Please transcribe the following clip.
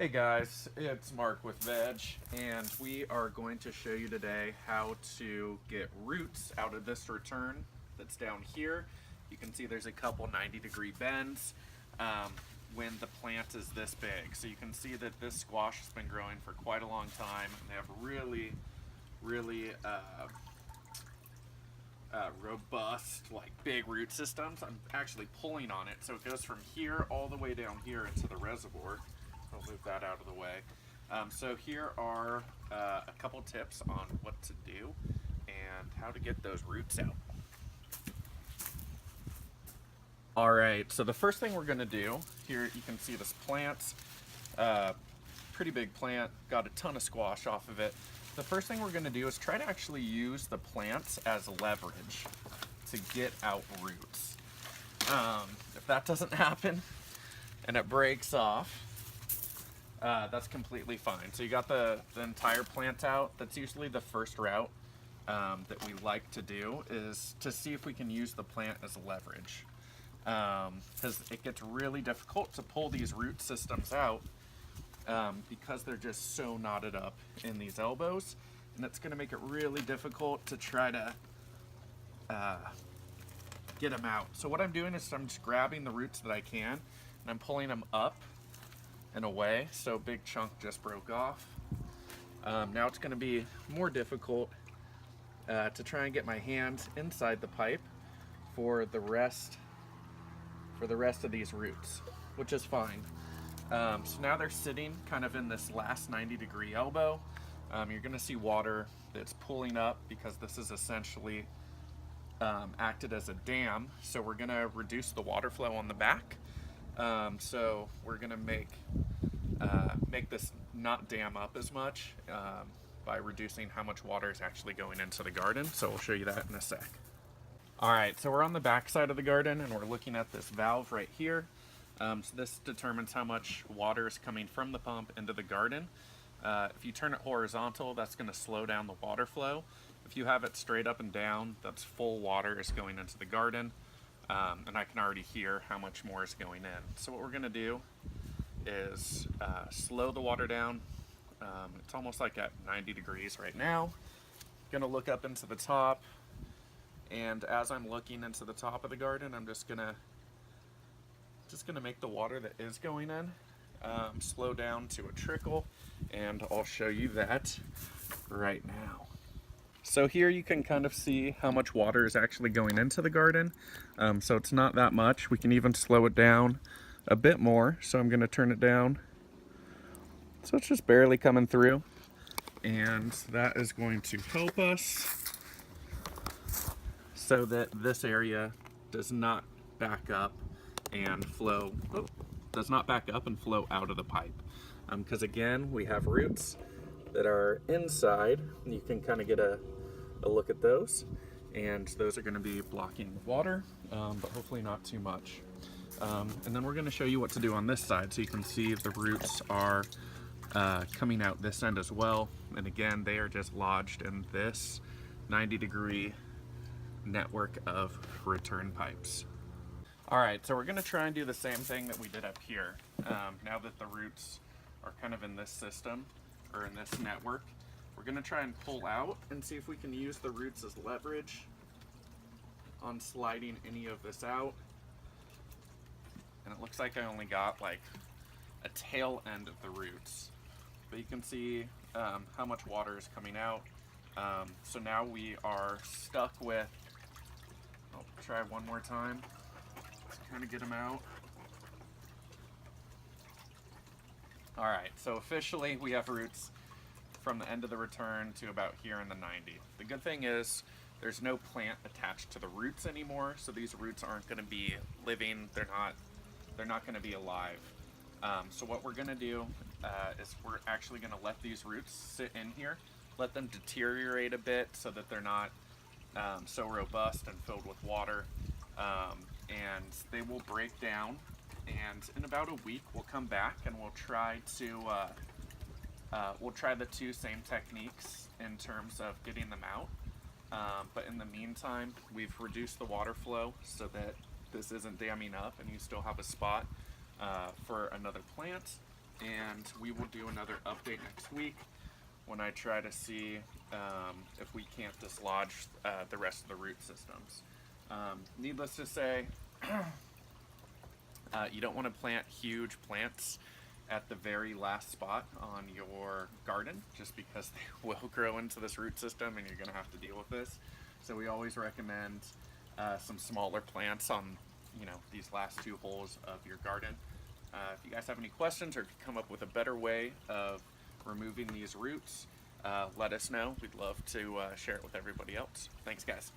Hey guys, it's Mark with VEG, and we are going to show you today how to get roots out of this return that's down here. You can see there's a couple 90-degree bends when the plant is this big. So you can see that this squash has been growing for quite a long time, and they have really robust, like big root systems. I'm actually pulling on it, so it goes from here all the way down here into the reservoir. I'll move that out of the way. So here are a couple tips on what to do and how to get those roots out. Alright, so the first thing we're going to do, here you can see this plant, pretty big plant, got a ton of squash off of it. The first thing we're going to do is try to actually use the plants as leverage to get out roots. If that doesn't happen and it breaks off, that's completely fine. So you got the entire plant out. That's usually the first route that we like to do, is to see if we can use the plant as leverage. Because it gets really difficult to pull these root systems out because they're just so knotted up in these elbows, and it's going to make it really difficult to try to get them out. So what I'm doing is I'm just grabbing the roots that I can, and I'm pulling them up and away. So a big chunk just broke off. Now it's going to be more difficult to try and get my hands inside the pipe for the rest of these roots, which is fine. So now they're sitting kind of in this last 90-degree elbow. You're going to see water that's pulling up because this is essentially acted as a dam. So we're going to reduce the water flow on the back. So we're going to make this not dam up as much by reducing how much water is actually going into the garden. So we'll show you that in a sec. Alright, so we're on the back side of the garden and we're looking at this valve right here. So this determines how much water is coming from the pump into the garden. If you turn it horizontal, that's going to slow down the water flow. If you have it straight up and down, that's full water is going into the garden. And I can already hear how much more is going in. So what we're going to do is slow the water down. It's almost like at 90 degrees right now. Going to look up into the top. And as I'm looking into the top of the garden, I'm just gonna make the water that is going in slow down to a trickle, and I'll show you that right now. So here you can kind of see how much water is actually going into the garden. So it's not that much. We can even slow it down a bit more. So I'm gonna turn it down. So it's just barely coming through, and that is going to help us so that this area does not back up and flow out of the pipe. Because again, we have roots that are inside, and you can kind of get a look at those, and those are going to be blocking water, but hopefully not too much. And then we're going to show you what to do on this side, so you can see the roots are coming out this end as well, and again, they are just lodged in this 90-degree network of return pipes. Alright, so we're going to try and do the same thing that we did up here. Now that the roots are kind of in this system, or in this network, we're going to try and pull out and see if we can use the roots as leverage on sliding any of this out. And it looks like I only got like a tail end of the roots. But you can see how much water is coming out. So now we are stuck with, I'll try one more time, let's kind of get them out. Alright, so officially we have roots from the end of the return to about here in the 90. The good thing is there's no plant attached to the roots anymore, so these roots aren't going to be living, they're not going to be alive. So what we're going to do is we're actually going to let these roots sit in here, let them deteriorate a bit so that they're not so robust and filled with water, and they will break down, and in about a week we'll come back and we'll try the two same techniques in terms of getting them out, but in the meantime we've reduced the water flow so that this isn't damming up and you still have a spot for another plant. and we will do another update next week when I try to see if we can't dislodge the rest of the root systems. Needless to say, you don't want to plant huge plants at the very last spot on your garden, just because they will grow into this root system and you're going to have to deal with this. So we always recommend some smaller plants on, these last 2 holes of your garden. If you guys have any questions or come up with a better way of removing these roots, let us know. We'd love to share it with everybody else. Thanks, guys.